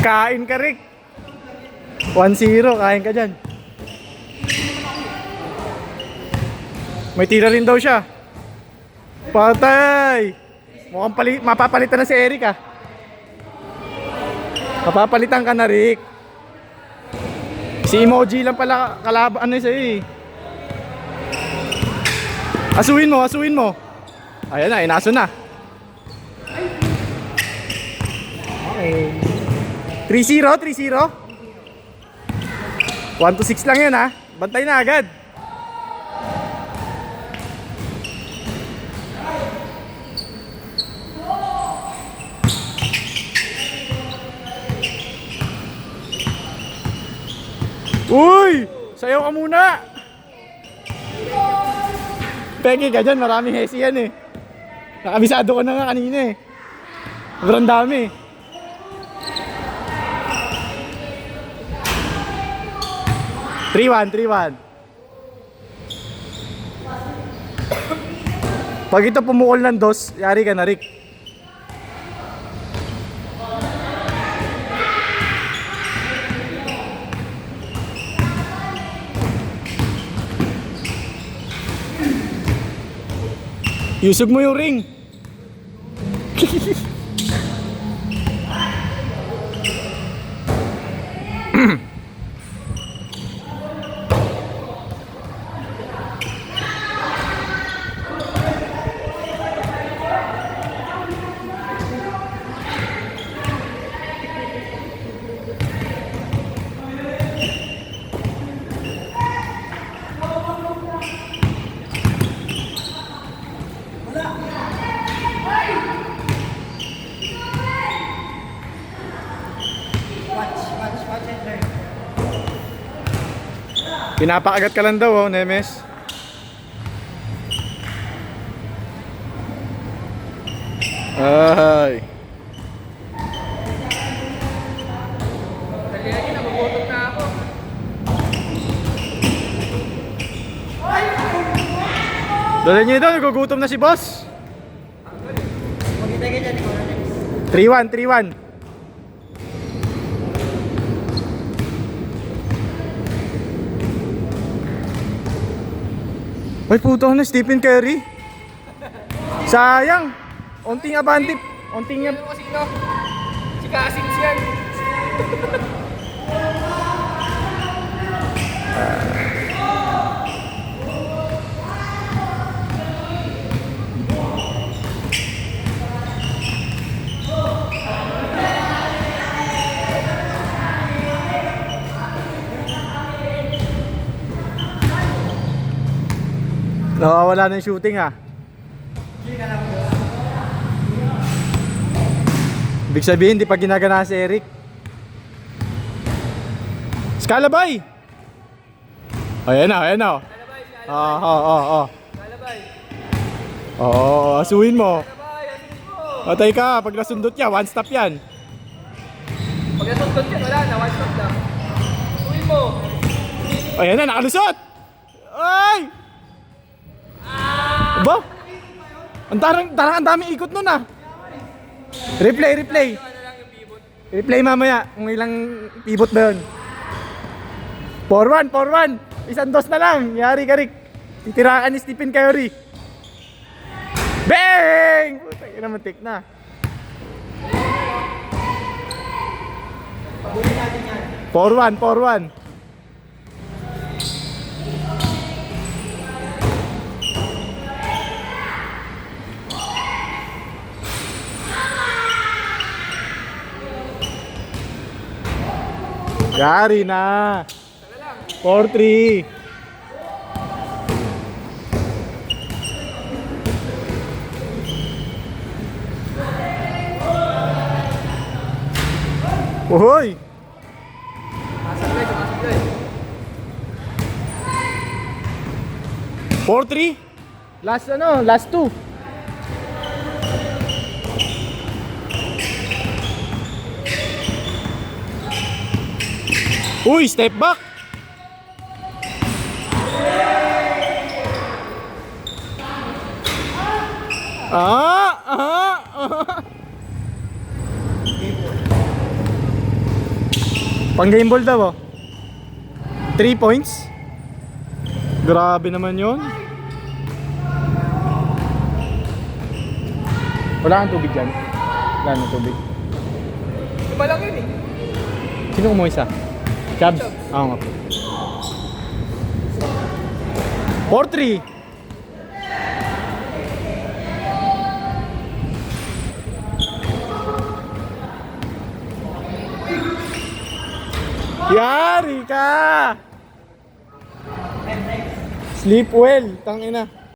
Kain ka, Rick. 1-0, kain ka dyan. May tira rin daw siya. Patay! Mukhang mapapalitan na si Eric ah. Mapapalitan ka na, Rick. Si Emoji lang pala kalaban ano sa'yo eh. Asuin mo, asuin mo. Ayan na, inaso na. Okay. 3-0, 3-0. 1-6 lang yan ha. Bantay na agad. Uy! Sayaw ka muna! Pegi ka dyan, maraming hesi yan eh. Nakabisado ko na nga kanina eh. Sobrang dami. 3-1, 3-1. Pag ito pumukol ng dos, yari ka na, Rick. Yusog mo yung ring. Pinapakagat ka lang daw, oh, Nemes. Ay. Dali lagi, nagugutom na ako. Dali niyo daw, nagugutom na si boss. Magkita ka dyan, ikaw na next. 3-1, 3-1. Ay puto na Stephen Curry. Sayang. Onting abante. Onting Ano kasi no? Si Kasings yan. nawawala na yung shooting ah. Ibig sabihin, di pa ginagana si Eric. Scalabay! Ayan na, ayan na. Oo. Kalabay. Oo, asuhin mo. Kalabay, asin mo. Patay ka, pag nasundot niya, one stop yan. Pag nasundot yan, wala na. One shot lang. Suwin mo. Ayan na, nakalusot! Ay! Aba? Ang daming ikot nun ah. Replay. Ano lang yung pivot. Replay mamaya kung ilang pivot ba yun. 4-1. 1-2 na lang. Yari ka, Rick. Titiraan ni Stephen Curry. Bang! Puta, yun naman take na. Pabulin natin yan. 4-1. Yari na. 4-3. Uhoy! Sumasablay. 4-3. Last 2. Uy, step back. Pang game ball daw oh. 3 points? Grabe naman yun. Wala kang tubig dyan? Wala nang tubig. Iba lang yun eh. Sino kumuha isa? Chabs? Oo nga po. 4-3. Yari ka! Sleep well, tangina.